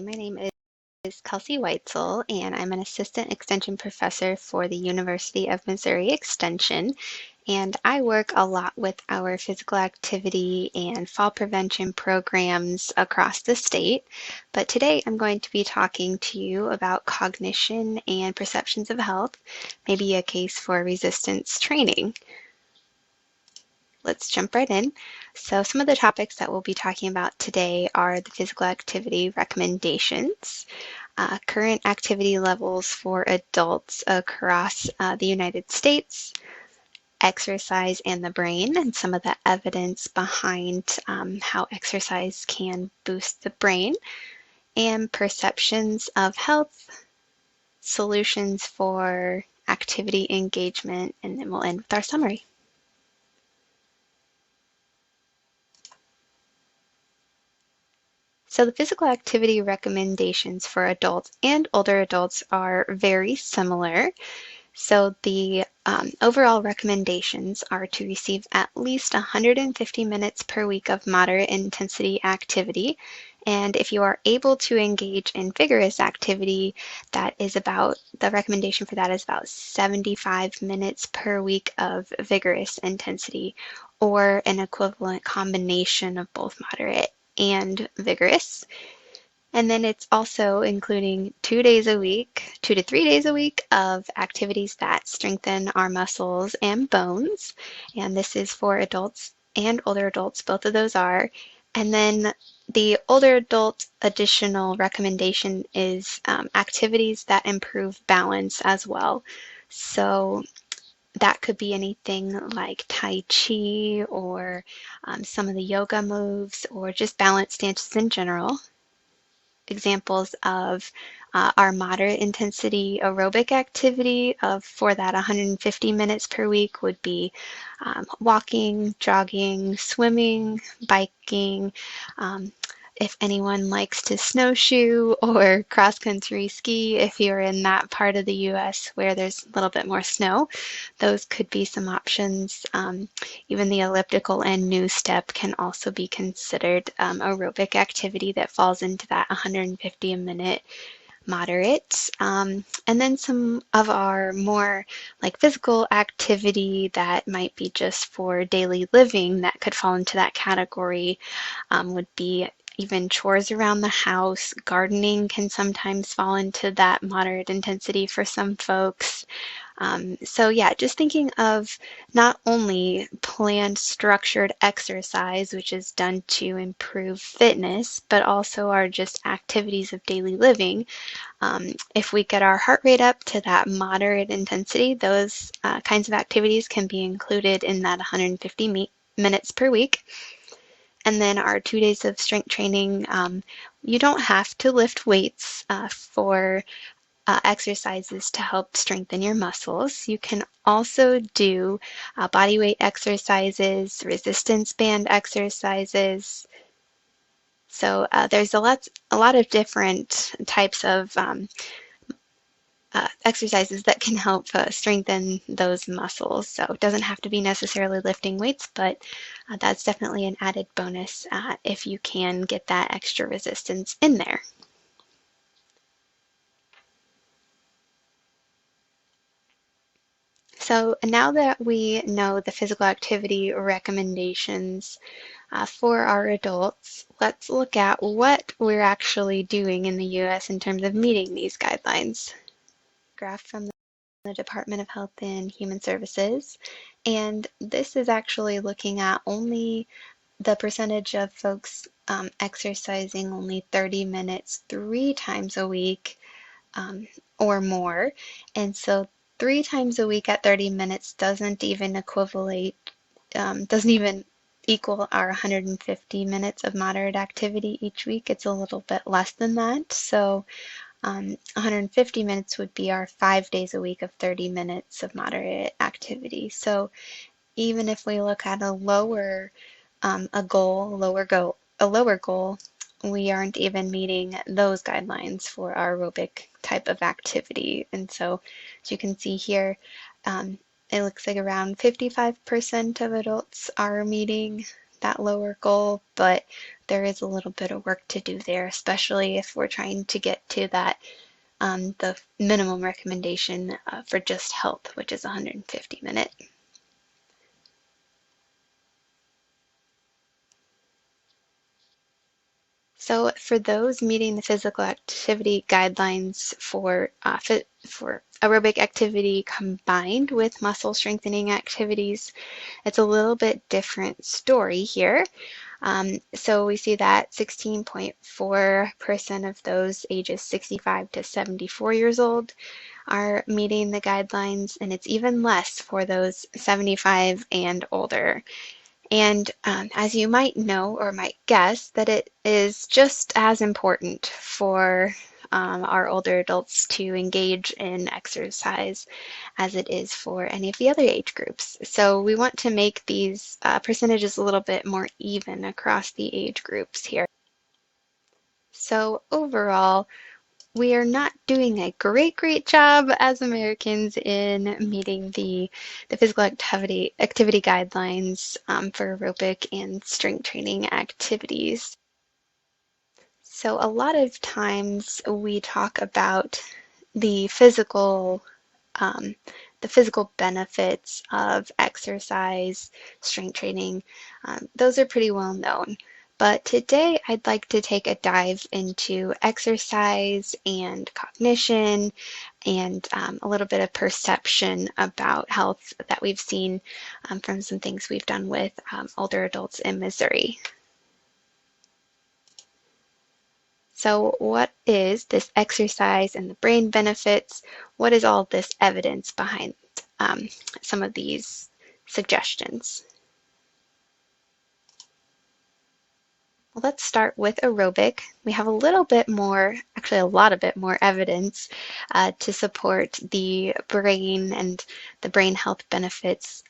My name is Kelsey Weitzel, and I'm an assistant extension professor for the University of Missouri Extension. And I work a lot with our physical activity and fall prevention programs across the state. But today I'm going to be talking to you about cognition and perceptions of health, maybe a case for resistance training. Let's jump right in. So some of the topics that we'll be talking about today are the physical activity recommendations, current activity levels for adults across the United States, exercise and the brain, and some of the evidence behind how exercise can boost the brain, and perceptions of health, solutions for activity engagement, and then we'll end with our summary. So the physical activity recommendations for adults and older adults are very similar. So the overall recommendations are to receive at least 150 minutes per week of moderate intensity activity. And if you are able to engage in vigorous activity, the recommendation for that is about 75 minutes per week of vigorous intensity, or an equivalent combination of both moderate and vigorous. And then it's also including 2 days a week, 2 to 3 days a week of activities that strengthen our muscles and bones. And this is for adults and older adults, both of those are. And then the older adult additional recommendation is activities that improve balance as well. So that could be anything like Tai Chi or some of the yoga moves or just balance stances in general. Examples of our moderate intensity aerobic activity for that 150 minutes per week would be walking, jogging, swimming, biking, if anyone likes to snowshoe or cross-country ski, if you're in that part of the US where there's a little bit more snow, those could be some options. Even the elliptical and new step can also be considered aerobic activity that falls into that 150-minute moderate. And then some of our more like physical activity that might be just for daily living that could fall into that category would be even chores around the house. Gardening can sometimes fall into that moderate intensity for some folks. So yeah, just thinking of not only planned structured exercise, which is done to improve fitness, but also our just activities of daily living. If we get our heart rate up to that moderate intensity, those kinds of activities can be included in that 150 minutes per week. And then our 2 days of strength training, you don't have to lift weights for exercises to help strengthen your muscles. You can also do body weight exercises, resistance band exercises. So there's a lot of different types of exercises that can help strengthen those muscles. So it doesn't have to be necessarily lifting weights, but that's definitely an added bonus if you can get that extra resistance in there. So now that we know the physical activity recommendations for our adults, let's look at what we're actually doing in the US in terms of meeting these guidelines. Graph from the Department of Health and Human Services, and this is actually looking at only the percentage of folks exercising only 30 minutes 3 times a week or more. And so 3 times a week at 30 minutes doesn't even equal our 150 minutes of moderate activity each week. It's a little bit less than that. So 150 minutes would be our 5 days a week of 30 minutes of moderate activity. So even if we look at a lower goal, we aren't even meeting those guidelines for our aerobic type of activity. And so, as you can see here, it looks like around 55% of adults are meeting that lower goal, but there is a little bit of work to do there, especially if we're trying to get to that the minimum recommendation for just health, which is 150 minutes. So for those meeting the physical activity guidelines for aerobic activity combined with muscle strengthening activities, it's a little bit different story here. So we see that 16.4% of those ages 65 to 74 years old are meeting the guidelines, and it's even less for those 75 and older. And as you might know or might guess, that it is just as important for our older adults to engage in exercise as it is for any of the other age groups. So we want to make these percentages a little bit more even across the age groups here. So overall, we are not doing a great job as Americans in meeting the physical activity guidelines for aerobic and strength training activities. So a lot of times we talk about the physical um, the physical benefits of exercise, strength training. Those are pretty well known. But today I'd like to take a dive into exercise and cognition and a little bit of perception about health that we've seen from some things we've done with older adults in Missouri. So what is this exercise and the brain benefits? What is all this evidence behind some of these suggestions? Well, let's start with aerobic. We have a little bit more, actually a lot of bit more evidence to support the brain and the brain health benefits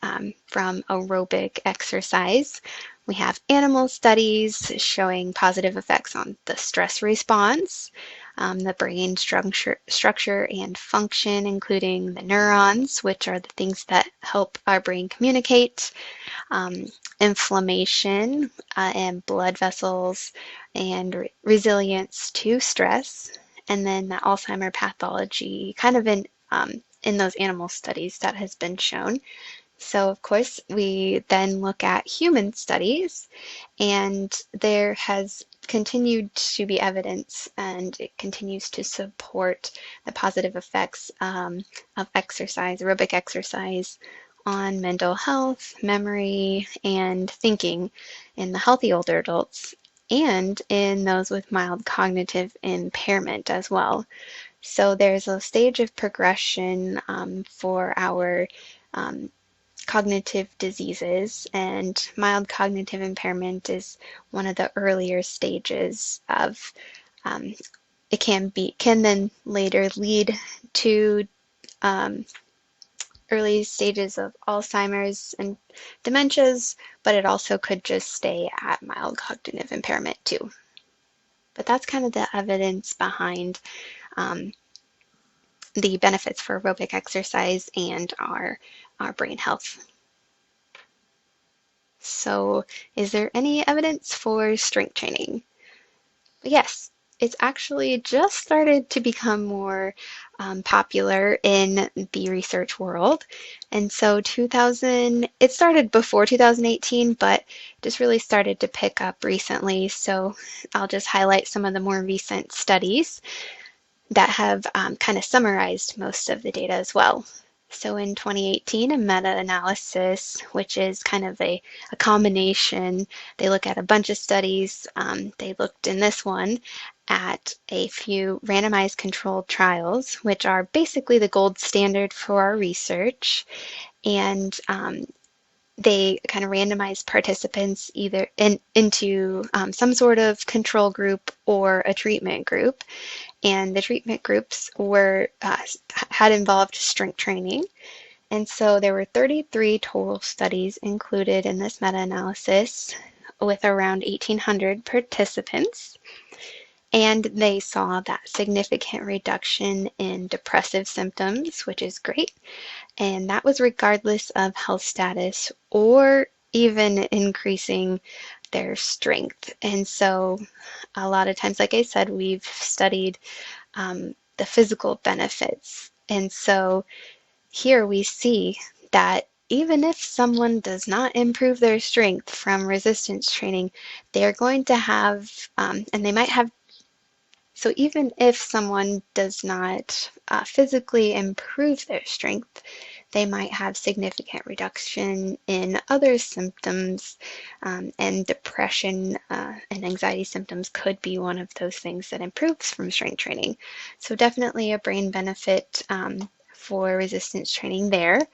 from aerobic exercise. We have animal studies showing positive effects on the stress response, the brain structure and function, including the neurons, which are the things that help our brain communicate, inflammation and blood vessels, and resilience to stress, and then the Alzheimer pathology, kind of in those animal studies that has been shown. So of course we then look at human studies, and there has continued to be evidence, and it continues to support the positive effects of exercise, aerobic exercise, on mental health, memory, and thinking in the healthy older adults, and in those with mild cognitive impairment as well. So there's a stage of progression for our cognitive diseases, and mild cognitive impairment is one of the earlier stages of it can then later lead to early stages of Alzheimer's and dementias, but it also could just stay at mild cognitive impairment too. But that's kind of the evidence behind the benefits for aerobic exercise and our brain health. So is there any evidence for strength training? Yes, it's actually just started to become more popular in the research world. And so it started before 2018, but just really started to pick up recently. So I'll just highlight some of the more recent studies that have kind of summarized most of the data as well. So in 2018, a meta-analysis, which is kind of a combination, they look at a bunch of studies. They looked in this one at a few randomized controlled trials, which are basically the gold standard for our research. And they kind of randomized participants either into some sort of control group or a treatment group. And the treatment groups had involved strength training. And so there were 33 total studies included in this meta-analysis with around 1,800 participants. And they saw that significant reduction in depressive symptoms, which is great. And that was regardless of health status or even increasing their strength. And so a lot of times, like I said, we've studied the physical benefits. And so here we see that even if someone does not improve their strength from resistance training, they're going to have, and they might have, so even if someone does not physically improve their strength, they might have significant reduction in other symptoms, and depression and anxiety symptoms could be one of those things that improves from strength training. So definitely a brain benefit for resistance training there.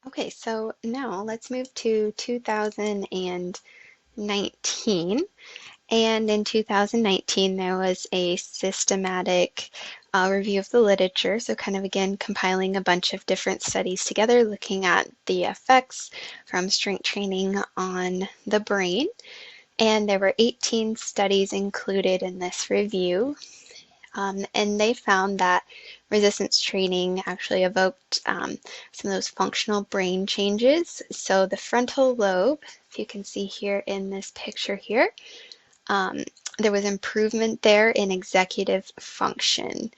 Okay, so now let's move to 2019. And in 2019, there was a systematic review of the literature. So kind of again, compiling a bunch of different studies together, looking at the effects from strength training on the brain. And there were 18 studies included in this review. And they found that resistance training actually evoked some of those functional brain changes. So the frontal lobe, if you can see here in this picture here, um, there was improvement there in executive function.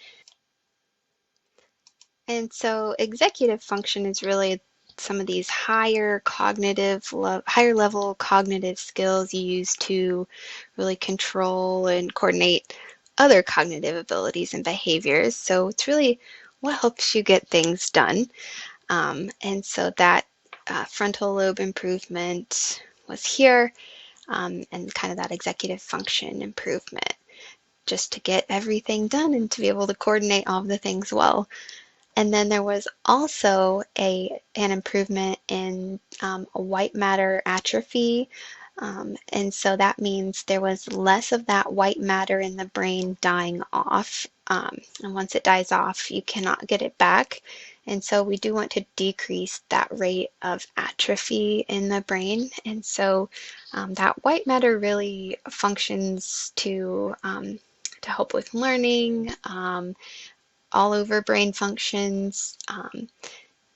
And so executive function is really some of these higher level cognitive skills you use to really control and coordinate other cognitive abilities and behaviors. So it's really what helps you get things done. And so that frontal lobe improvement was here, and kind of that executive function improvement, just to get everything done and to be able to coordinate all of the things well. And then there was also an improvement in white matter atrophy. And so that means there was less of that white matter in the brain dying off. And once it dies off, you cannot get it back. And so we do want to decrease that rate of atrophy in the brain. And so that white matter really functions to help with learning, all over brain functions,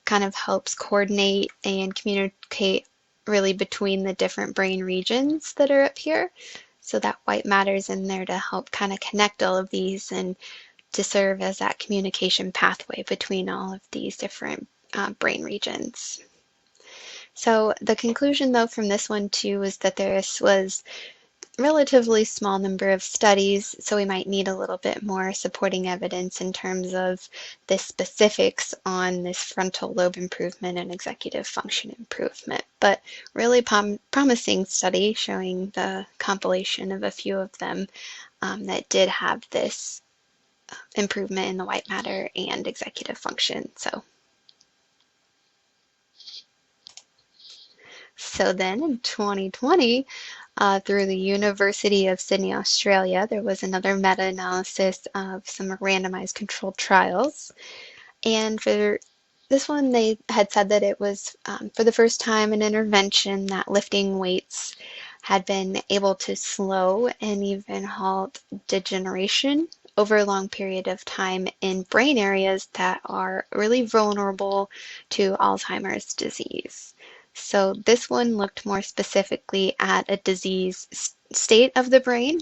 kind of helps coordinate and communicate really between the different brain regions that are up here. So that white matter's in there to help kind of connect all of these and to serve as that communication pathway between all of these different brain regions. So the conclusion though from this one too was that this was relatively small number of studies, so we might need a little bit more supporting evidence in terms of the specifics on this frontal lobe improvement and executive function improvement. But really promising study showing the compilation of a few of them that did have this improvement in the white matter and executive function. So then in 2020, through the University of Sydney, Australia, there was another meta-analysis of some randomized controlled trials. And for this one, they had said that it was for the first time an intervention that lifting weights had been able to slow and even halt degeneration over a long period of time in brain areas that are really vulnerable to Alzheimer's disease. So this one looked more specifically at a disease state of the brain.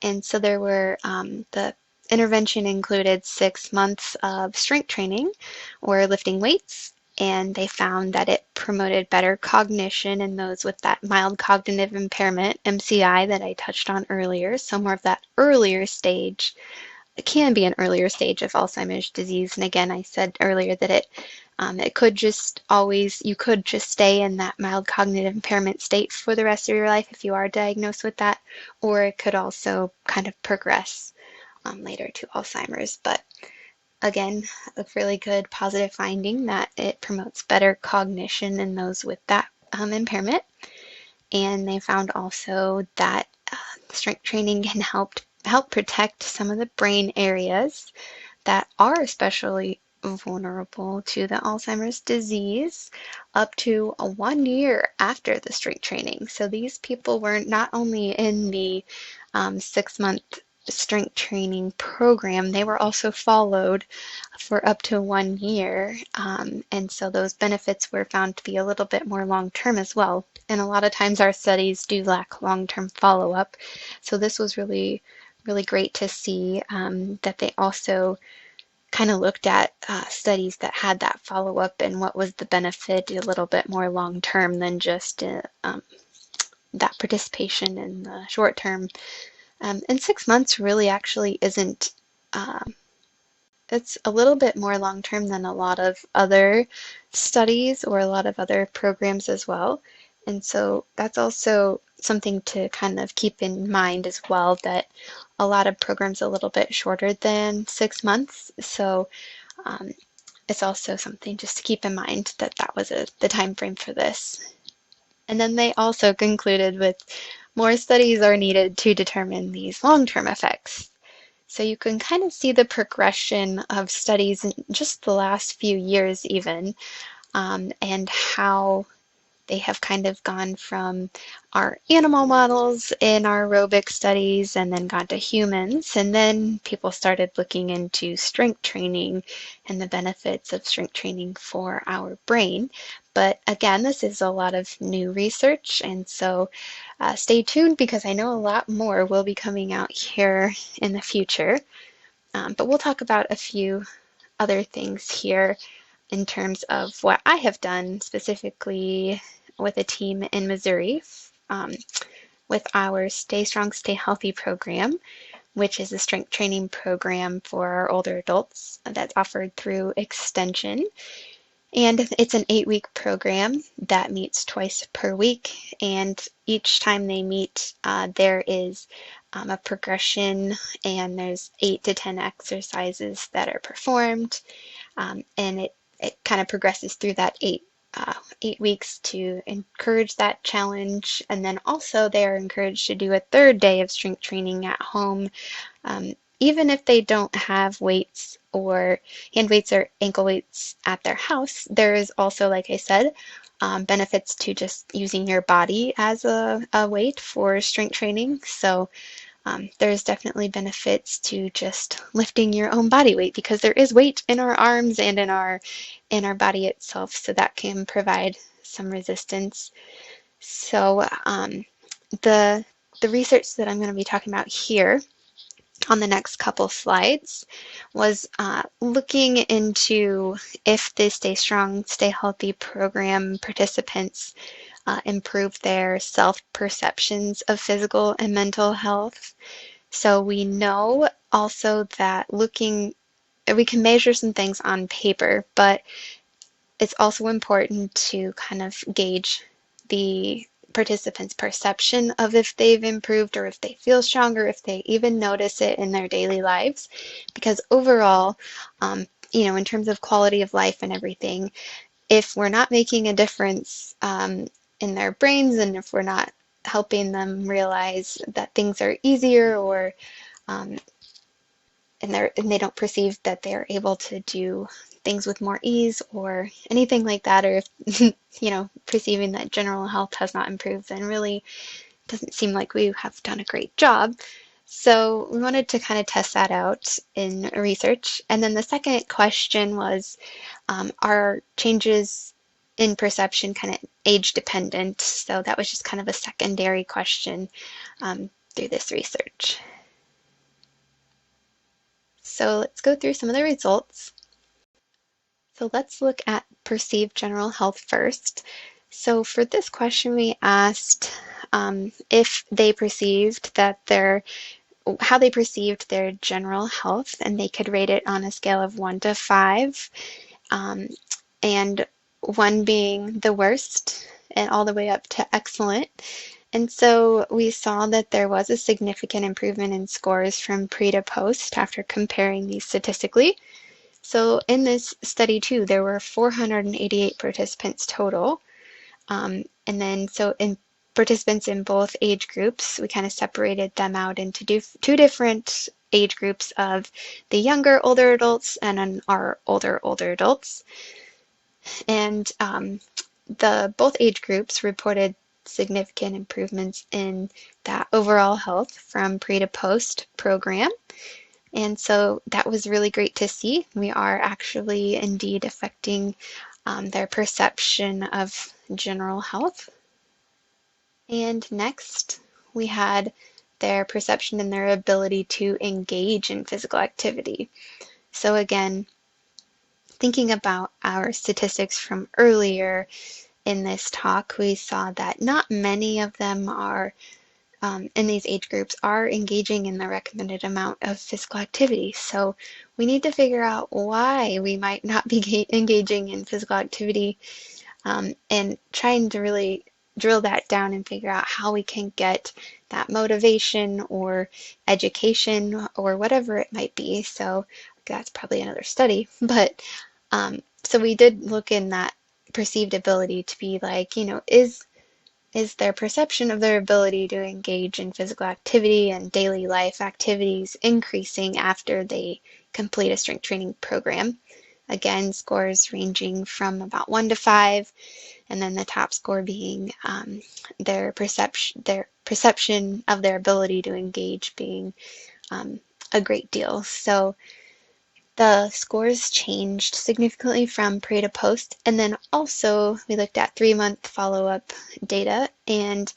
And so there were, the intervention included 6 months of strength training or lifting weights, and they found that it promoted better cognition in those with that mild cognitive impairment, MCI, that I touched on earlier. So more of that earlier stage. It can be an earlier stage of Alzheimer's disease. And again, I said earlier that it could just always, you could just stay in that mild cognitive impairment state for the rest of your life if you are diagnosed with that, or it could also kind of progress later to Alzheimer's. But again, a really good positive finding that it promotes better cognition in those with that impairment. And they found also that strength training can help protect some of the brain areas that are especially vulnerable to the Alzheimer's disease up to 1 year after the strength training. So these people were not only in the 6 month strength training program, they were also followed for up to 1 year. And so those benefits were found to be a little bit more long-term as well. And a lot of times our studies do lack long-term follow-up. So this was really, really great to see that they also kind of looked at studies that had that follow-up and what was the benefit a little bit more long-term than just that participation in the short term. And 6 months really actually isn't, it's a little bit more long term than a lot of other studies or a lot of other programs as well. And so that's also something to kind of keep in mind as well, that a lot of programs are a little bit shorter than 6 months. So it's also something just to keep in mind that that was the time frame for this. And then they also concluded with more studies are needed to determine these long-term effects. So you can kind of see the progression of studies in just the last few years even, and how they have kind of gone from our animal models in our aerobic studies and then gone to humans. And then people started looking into strength training and the benefits of strength training for our brain. But again, this is a lot of new research, and so stay tuned because I know a lot more will be coming out here in the future. But we'll talk about a few other things here in terms of what I have done specifically with a team in Missouri with our Stay Strong, Stay Healthy program, which is a strength training program for our older adults that's offered through Extension. And it's an 8-week program that meets twice per week. And each time they meet, there is a progression, and there's 8 to 10 exercises that are performed. And it kind of progresses through that 8 weeks to encourage that challenge. And then also they are encouraged to do a third day of strength training at home, even if they don't have weights or hand weights or ankle weights at their house. There is also, like I said, benefits to just using your body as a weight for strength training. So there's definitely benefits to just lifting your own body weight, because there is weight in our arms and in our body itself, so that can provide some resistance. So the research that I'm going to be talking about here on the next couple slides was looking into if the Stay Strong, Stay Healthy program participants improve their self-perceptions of physical and mental health. So we know also that we can measure some things on paper, but it's also important to kind of gauge the participants' perception of if they've improved or if they feel stronger, if they even notice it in their daily lives. Because overall, in terms of quality of life and everything, if we're not making a difference in their brains, and if we're not helping them realize that things are easier, or and they don't perceive that they're able to do things with more ease or anything like that, or if perceiving that general health has not improved, then really doesn't seem like we have done a great job. So we wanted to kind of test that out in research. And then the second question was, are changes in perception kind of age dependent? So that was just kind of a secondary question through this research. So let's go through some of the results. So let's look at perceived general health first. So for this question, we asked if they perceived that how they perceived their general health, and they could rate it on a scale of 1 to 5, and 1 being the worst and all the way up to excellent. And so we saw that there was a significant improvement in scores from pre to post after comparing these statistically. So in this study too, there were 488 participants total. And then so in participants in both age groups, we kind of separated them out into two different age groups of the younger older adults and our older adults. And both age groups reported significant improvements in that overall health from pre to post program. And so that was really great to see. We are actually indeed affecting their perception of general health. And next, we had their perception and their ability to engage in physical activity. So again, thinking about our statistics from earlier in this talk, we saw that not many of them are in these age groups are engaging in the recommended amount of physical activity. So we need to figure out why we might not be engaging in physical activity, and trying to really drill that down and figure out how we can get that motivation or education or whatever it might be. So that's probably another study, but so we did look in that perceived ability to be like, is their perception of their ability to engage in physical activity and daily life activities increasing after they complete a strength training program. Again, scores ranging from about 1 to 5, and then the top score being their perception of their ability to engage being a great deal. So the scores changed significantly from pre to post, and then also we looked at 3-month follow-up data, and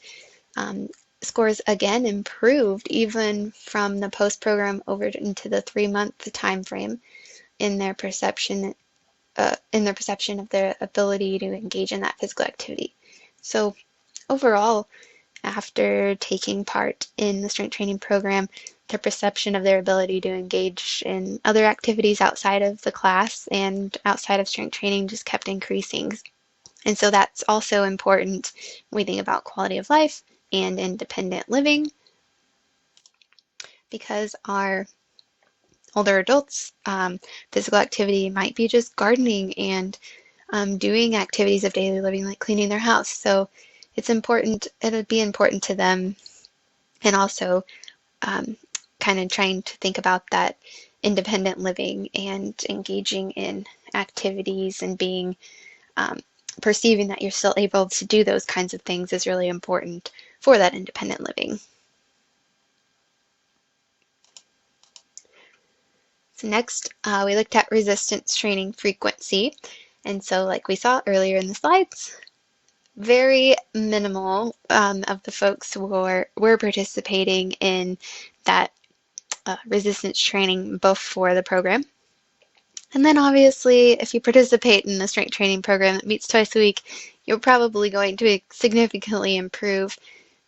scores again improved even from the post program over into the 3-month time frame in their perception of their ability to engage in that physical activity. So overall, after taking part in the strength training program, their perception of their ability to engage in other activities outside of the class and outside of strength training just kept increasing. And so that's also important when we think about quality of life and independent living, because our older adults, physical activity might be just gardening and doing activities of daily living like cleaning their house. So it's important, it'll be important to them, and also kind of trying to think about that independent living and engaging in activities and being perceiving that you're still able to do those kinds of things is really important for that independent living. So next, we looked at resistance training frequency. And so like we saw earlier in the slides, very minimal of the folks were participating in that resistance training before the program. And then obviously, if you participate in the strength training program that meets twice a week, you're probably going to significantly improve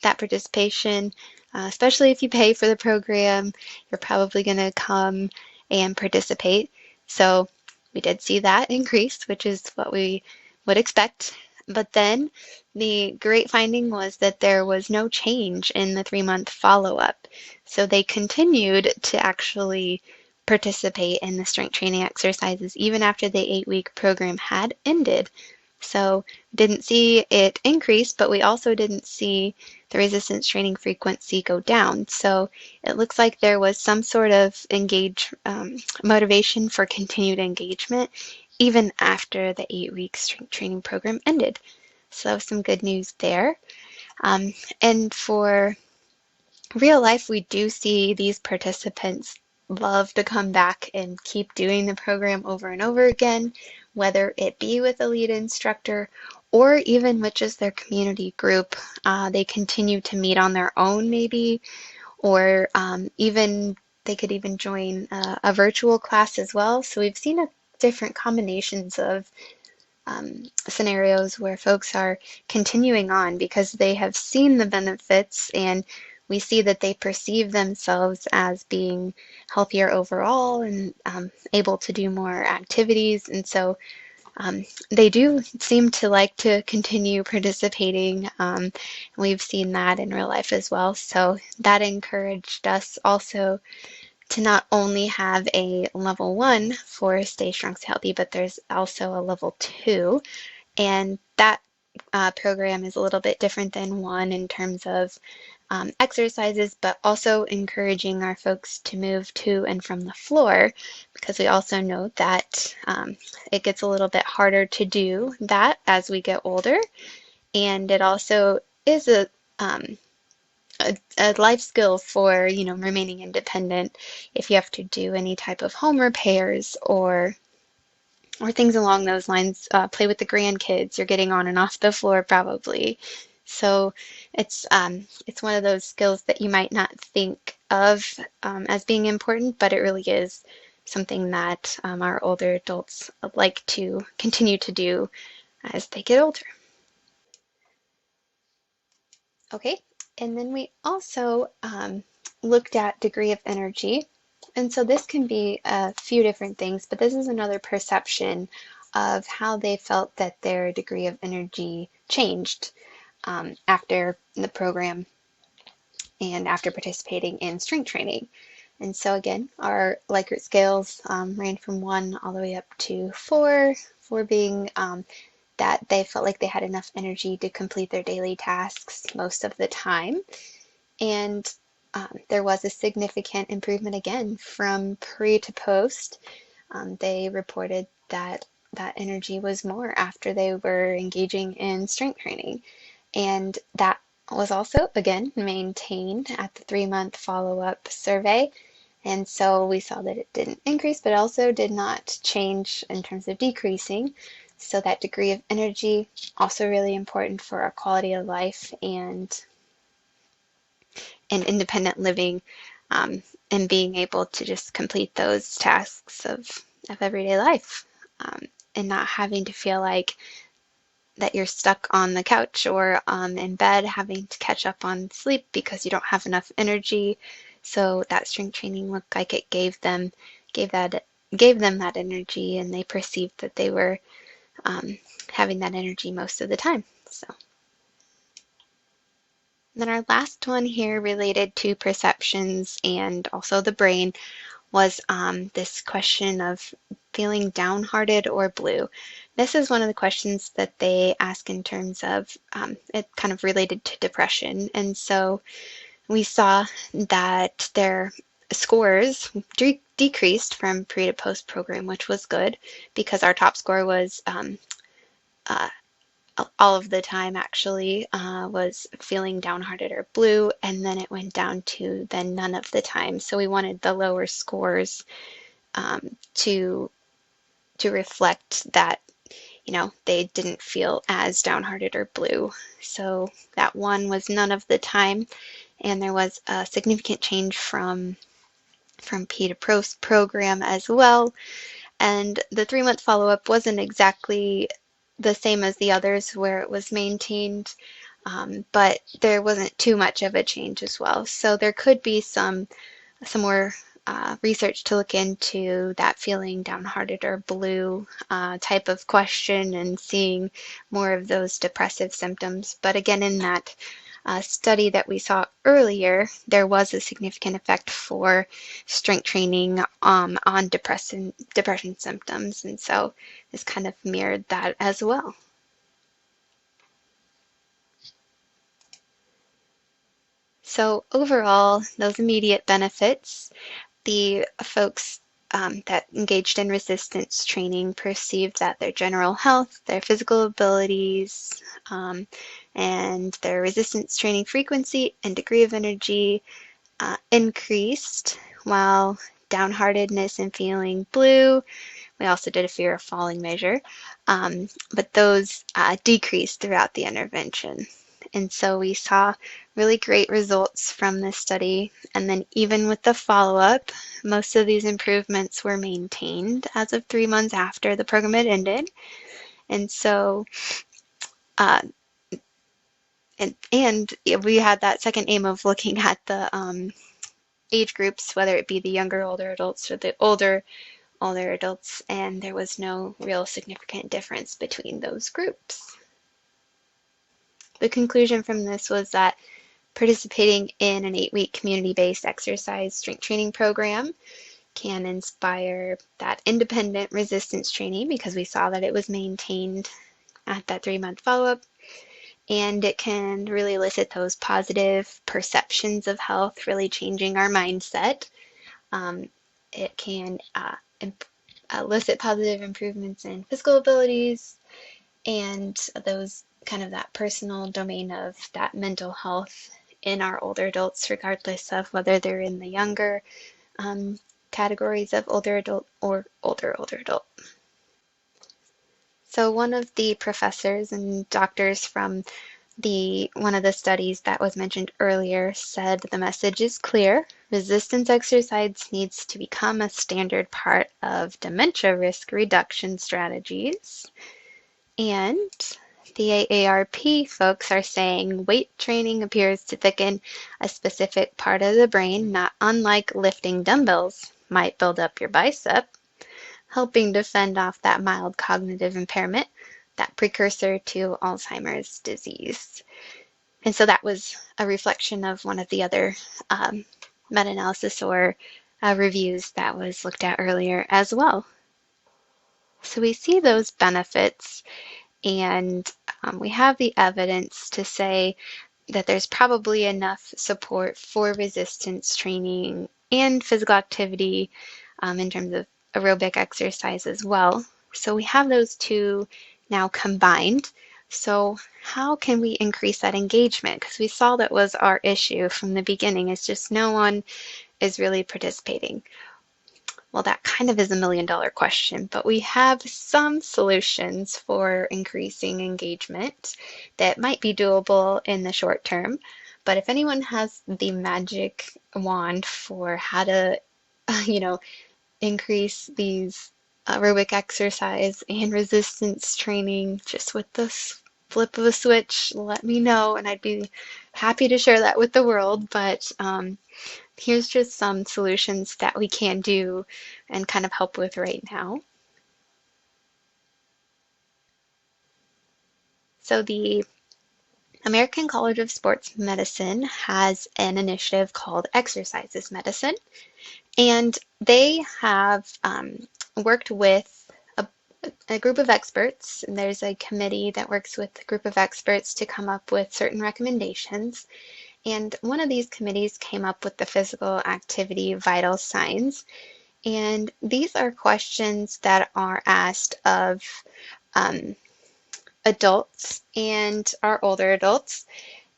that participation, especially if you pay for the program, you're probably going to come and participate. So we did see that increase, which is what we would expect. But then the great finding was that there was no change in the 3-month follow-up. So they continued to actually participate in the strength training exercises even after the 8-week program had ended. So didn't see it increase, but we also didn't see the resistance training frequency go down. So it looks like there was some sort of motivation for continued engagement even after the 8-week strength training program ended. So some good news there. And for real life, we do see these participants love to come back and keep doing the program over and over again, whether it be with a lead instructor or even with just their community group. They continue to meet on their own maybe, or even they could even join a virtual class as well. So we've seen different combinations of scenarios where folks are continuing on because they have seen the benefits, and we see that they perceive themselves as being healthier overall and able to do more activities. And so they do seem to like to continue participating. We've seen that in real life as well. So that encouraged us also to not only have a level 1 for Stay Strong, Stay Healthy, but there's also a level 2. And that program is a little bit different than 1 in terms of exercises, but also encouraging our folks to move to and from the floor, because we also know that it gets a little bit harder to do that as we get older. And it also is um, a life skill for, remaining independent. If you have to do any type of home repairs or things along those lines, play with the grandkids, you're getting on and off the floor probably. So it's one of those skills that you might not think of as being important, but it really is something that our older adults like to continue to do as they get older. Okay, and then we also looked at degree of energy. And so this can be a few different things, but this is another perception of how they felt that their degree of energy changed after the program and after participating in strength training. And so again, our Likert scales ran from 1 all the way up to 4, 4 being that they felt like they had enough energy to complete their daily tasks most of the time. And there was a significant improvement again from pre to post. They reported that that energy was more after they were engaging in strength training. And that was also, again, maintained at the 3-month follow-up survey. And so we saw that it didn't increase, but also did not change in terms of decreasing. So that degree of energy, also really important for our quality of life and independent living, and being able to just complete those tasks of everyday life, and not having to feel like that you're stuck on the couch or in bed having to catch up on sleep because you don't have enough energy. So that strength training looked like it gave that gave them that energy, and they perceived that they were having that energy most of the time. So then our last one here related to perceptions and also the brain was this question of feeling downhearted or blue. This is one of the questions that they ask in terms of it kind of related to depression. And so we saw that their scores decreased from pre to post program, which was good because our top score was uh, all of the time actually was feeling downhearted or blue, and then it went down to then none of the time. So we wanted the lower scores to reflect that they didn't feel as downhearted or blue. So that one was none of the time, and there was a significant change from P to Post program as well. And the 3-month follow-up wasn't exactly the same as the others where it was maintained, but there wasn't too much of a change as well. So there could be some more research to look into that feeling downhearted or blue type of question and seeing more of those depressive symptoms. But again, in that study that we saw earlier, there was a significant effect for strength training on depression symptoms, and so this kind of mirrored that as well. So overall, those immediate benefits, the folks that engaged in resistance training perceived that their general health, their physical abilities, and their resistance training frequency and degree of energy increased, while downheartedness and feeling blue, we also did a fear of falling measure, but those decreased throughout the intervention. And so we saw really great results from this study. And then even with the follow-up, most of these improvements were maintained as of 3 months after the program had ended. And so, and we had that second aim of looking at the age groups, whether it be the younger older adults or the older adults, and there was no real significant difference between those groups. The conclusion from this was that participating in an 8-week community-based exercise strength training program can inspire that independent resistance training because we saw that it was maintained at that 3-month follow-up, and it can really elicit those positive perceptions of health, really changing our mindset. It can elicit positive improvements in physical abilities and those kind of that personal domain of that mental health in our older adults, regardless of whether they're in the younger categories of older adult or older adult. So one of the professors and doctors from one of the studies that was mentioned earlier said the message is clear. Resistance exercise needs to become a standard part of dementia risk reduction strategies. And the AARP folks are saying weight training appears to thicken a specific part of the brain, not unlike lifting dumbbells might build up your bicep, helping to fend off that mild cognitive impairment, that precursor to Alzheimer's disease. And so that was a reflection of one of the other meta-analysis or reviews that was looked at earlier as well. So we see those benefits, and we have the evidence to say that there's probably enough support for resistance training and physical activity in terms of aerobic exercise as well. So we have those two now combined. So how can we increase that engagement? Because we saw that was our issue from the beginning. It's just no one is really participating. Well, that kind of is a million-dollar question, but we have some solutions for increasing engagement that might be doable in the short term. But if anyone has the magic wand for how to, increase these aerobic exercise and resistance training just with the flip of a switch, let me know, and I'd be happy to share that with the world. But here's just some solutions that we can do and kind of help with right now. So the American College of Sports Medicine has an initiative called Exercises Medicine, and they have worked with a group of experts, and there's a committee that works with a group of experts to come up with certain recommendations. And one of these committees came up with the physical activity vital signs. And these are questions that are asked of adults and our older adults.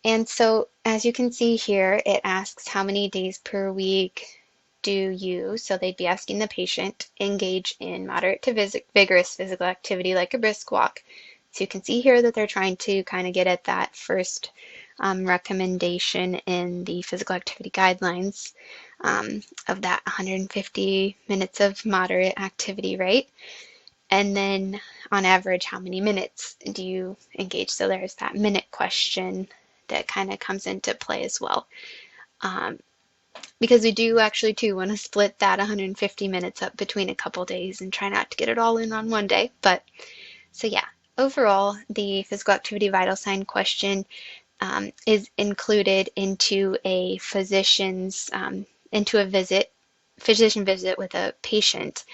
And so as you can see here, it asks how many days per week do you, so they'd be asking the patient, engage in moderate to vigorous physical activity like a brisk walk. So you can see here that they're trying to kind of get at that first recommendation in the physical activity guidelines of that 150 minutes of moderate activity, right? And then on average, how many minutes do you engage? So there's that minute question that kind of comes into play as well. Because we do actually too want to split that 150 minutes up between a couple days and try not to get it all in on one day. But so yeah, overall, the physical activity vital sign question is included into a physician visit with a patient.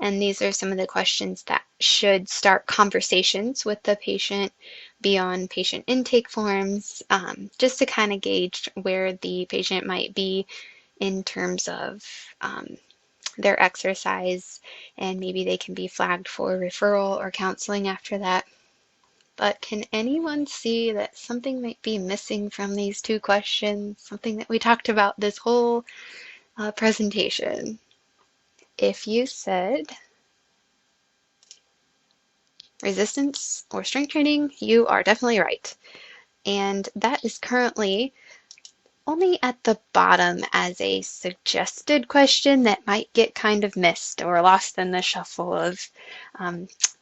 And these are some of the questions that should start conversations with the patient beyond patient intake forms, just to kind of gauge where the patient might be in terms of their exercise, and maybe they can be flagged for referral or counseling after that. But can anyone see that something might be missing from these two questions? Something that we talked about this whole presentation? If you said resistance or strength training, you are definitely right. And that is currently only at the bottom as a suggested question that might get kind of missed or lost in the shuffle of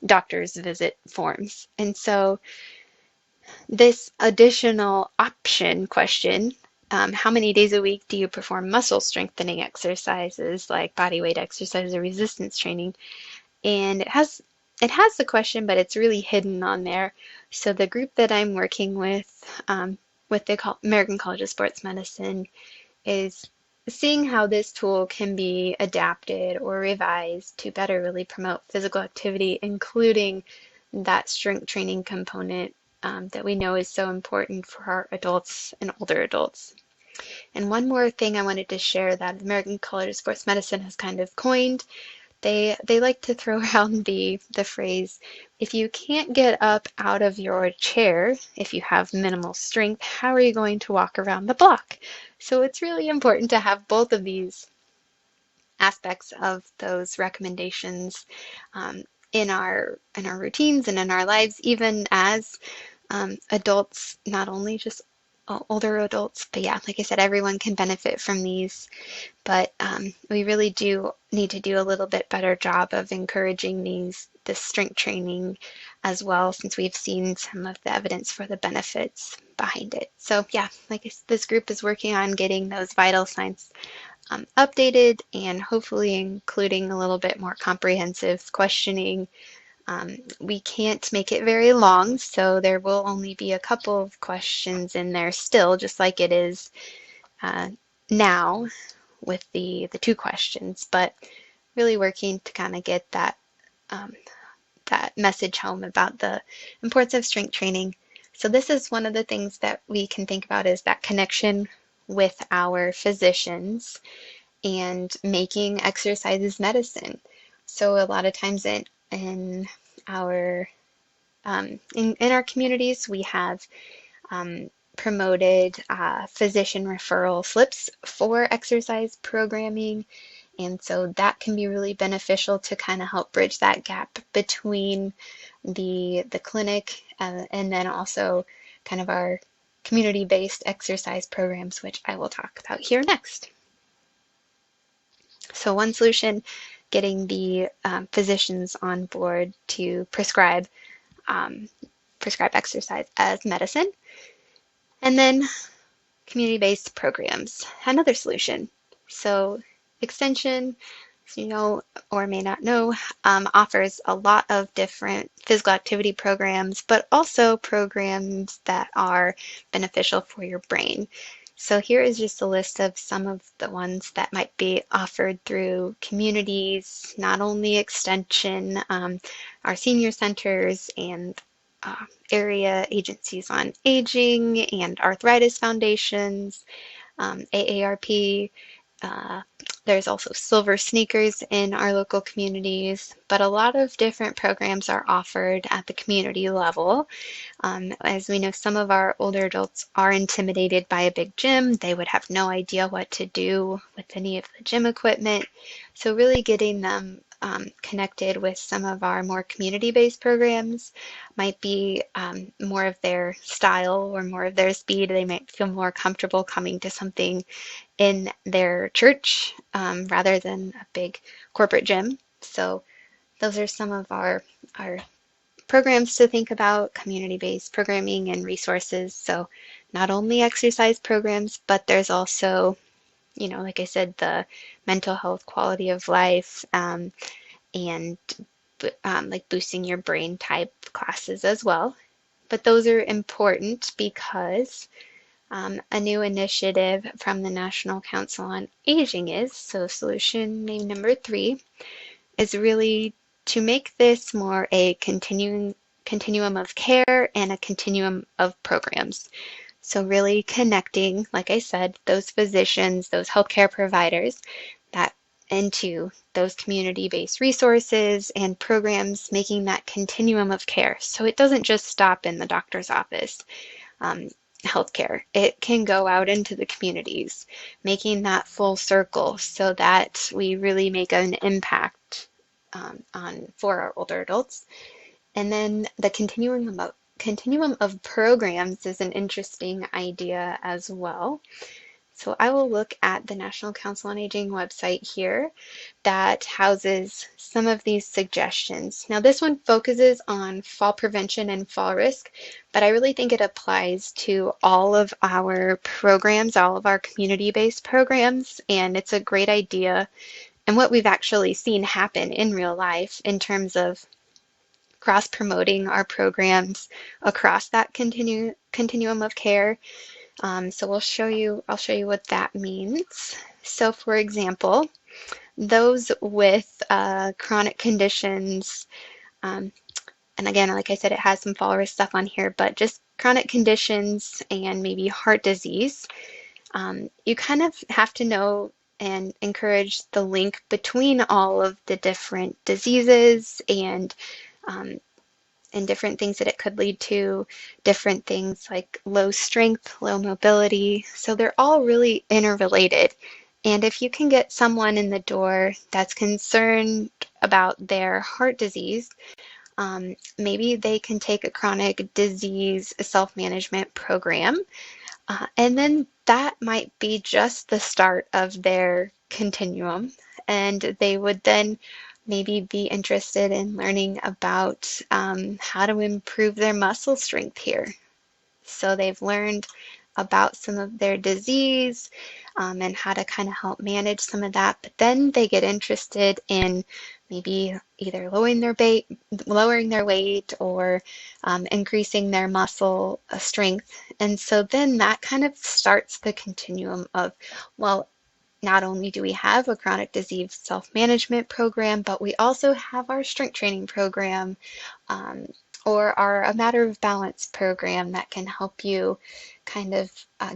doctor's visit forms. And so this additional option question, how many days a week do you perform muscle strengthening exercises like body weight exercise or resistance training? And it has the question, but it's really hidden on there. So the group that I'm working with the American College of Sports Medicine is seeing how this tool can be adapted or revised to better really promote physical activity, including that strength training component that we know is so important for our adults and older adults. And one more thing I wanted to share that the American College of Sports Medicine has kind of coined They like to throw around the phrase, if you can't get up out of your chair, if you have minimal strength, how are you going to walk around the block? So it's really important to have both of these aspects of those recommendations in our routines and in our lives, even as adults, not only just older adults, but yeah, like I said, everyone can benefit from these. But we really do need to do a little bit better job of encouraging this strength training as well, since we've seen some of the evidence for the benefits behind it. So yeah, this group is working on getting those vital signs updated and hopefully including a little bit more comprehensive questioning. We can't make it very long, so there will only be a couple of questions in there still, just like it is now with the two questions, but really working to kind of get that message home about the importance of strength training. So this is one of the things that we can think about, is that connection with our physicians and making exercises medicine. So a lot of times in our in our communities, we have promoted physician referral slips for exercise programming, and so that can be really beneficial to kind of help bridge that gap between the clinic and then also kind of our community-based exercise programs, which I will talk about here next. So one solution, getting the physicians on board to prescribe exercise as medicine. And then community-based programs, another solution. So Extension, as you know or may not know, offers a lot of different physical activity programs, but also programs that are beneficial for your brain. So here is just a list of some of the ones that might be offered through communities, not only Extension, our senior centers and area agencies on aging and arthritis foundations, AARP. There's also Silver Sneakers in our local communities, but a lot of different programs are offered at the community level. As we know, some of our older adults are intimidated by a big gym. They would have no idea what to do with any of the gym equipment. So really getting them connected with some of our more community-based programs might be more of their style or more of their speed. They might feel more comfortable coming to something in their church rather than a big corporate gym. So those are some of our programs to think about, community-based programming and resources. So not only exercise programs, but there's also, you know, like I said, the mental health, quality of life, and like boosting your brain type classes as well. But those are important because a new initiative from the National Council on Aging is, so solution name number 3, is really to make this more a continuum of care and a continuum of programs. So really connecting, like I said, those physicians, those healthcare providers that into those community-based resources and programs, making that continuum of care. So it doesn't just stop in the doctor's office. Healthcare. It can go out into the communities, making that full circle so that we really make an impact for our older adults. And then the continuum of programs is an interesting idea as well. So I will look at the National Council on Aging website here that houses some of these suggestions. Now this one focuses on fall prevention and fall risk, but I really think it applies to all of our programs, all of our community-based programs, and it's a great idea and what we've actually seen happen in real life in terms of cross-promoting our programs across that continuum of care. So I'll show you what that means. So for example, those with chronic conditions, and again, like I said, it has some fall risk stuff on here, but just chronic conditions and maybe heart disease, you kind of have to know and encourage the link between all of the different diseases um, and different things that it could lead to, different things like low strength, low mobility. So they're all really interrelated. And if you can get someone in the door that's concerned about their heart disease, maybe they can take a chronic disease self-management program. And then that might be just the start of their continuum. And they would then maybe be interested in learning about how to improve their muscle strength here. So they've learned about some of their disease and how to kind of help manage some of that. But then they get interested in maybe either lowering their weight or increasing their muscle strength. And so then that kind of starts the continuum of, well, not only do we have a chronic disease self-management program, but we also have our strength training program um, or our A Matter of Balance program that can help you kind of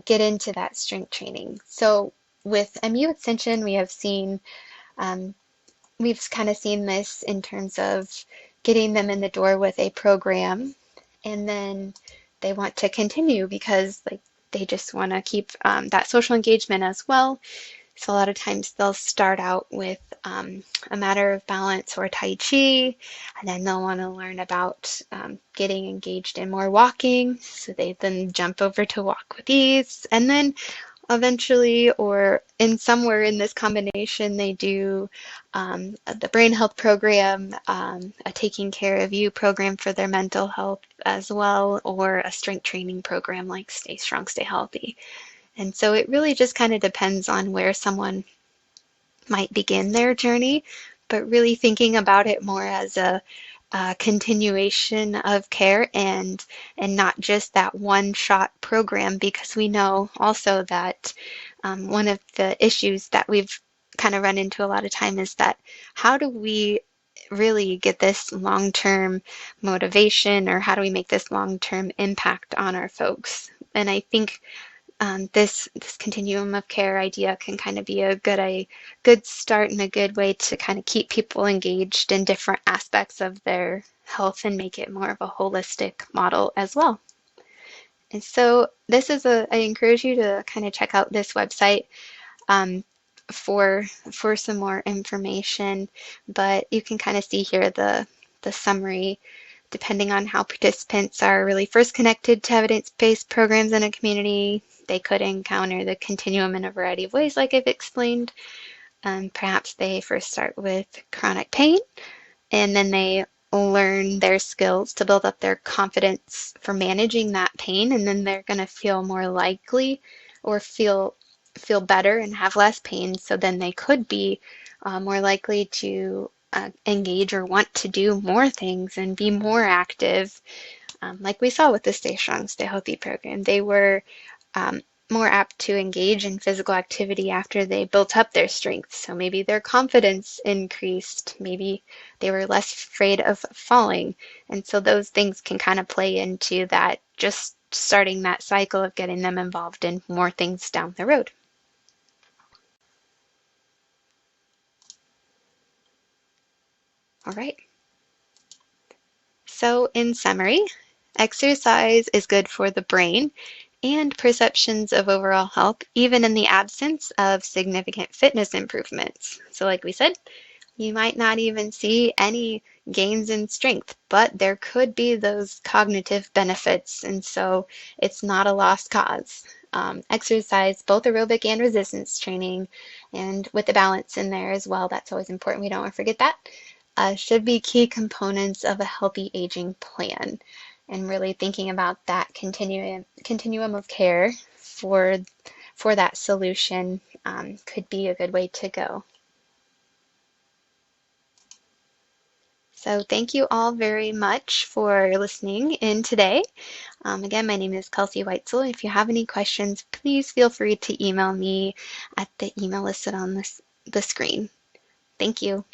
get into that strength training. So with MU Extension, um, we've kind of seen this in terms of getting them in the door with a program, and then they want to continue because like they just want to keep that social engagement as well. So a lot of times they'll start out with A Matter of Balance or Tai Chi, and then they'll want to learn about getting engaged in more walking. So they then jump over to Walk with Ease, and then eventually, or in somewhere in this combination, they do the brain health program, a taking care of you program for their mental health as well, or a strength training program like Stay Strong, Stay Healthy. And so it really just kind of depends on where someone might begin their journey, but really thinking about it more as a continuation of care and not just that one-shot program, because we know also that one of the issues that we've kind of run into a lot of time is that how do we really get this long-term motivation, or how do we make this long-term impact on our folks? And I think this continuum of care idea can kind of be a good start and a good way to kind of keep people engaged in different aspects of their health and make it more of a holistic model as well. And so I encourage you to kind of check out this website um, for some more information, but you can kind of see here the summary. Depending on how participants are really first connected to evidence-based programs in a community, they could encounter the continuum in a variety of ways, like I've explained. Perhaps they first start with chronic pain, and then they learn their skills to build up their confidence for managing that pain, and then they're going to feel more likely or feel better and have less pain. So then they could be more likely to engage or want to do more things and be more active. Like we saw with the Stay Strong, Stay Healthy program, they were um, more apt to engage in physical activity after they built up their strength. So maybe their confidence increased, maybe they were less afraid of falling. And so those things can kind of play into that, just starting that cycle of getting them involved in more things down the road. All right. So in summary, exercise is good for the brain and perceptions of overall health, even in the absence of significant fitness improvements. So like we said, you might not even see any gains in strength, but there could be those cognitive benefits, and so it's not a lost cause. Exercise, both aerobic and resistance training, and with the balance in there as well, that's always important. We don't want to forget that. Should be key components of a healthy aging plan, and really thinking about that continuum of care for that solution could be a good way to go. So thank you all very much for listening in today. Again, my name is Kelsey Weitzel. If you have any questions, please feel free to email me at the email listed on the screen. Thank you.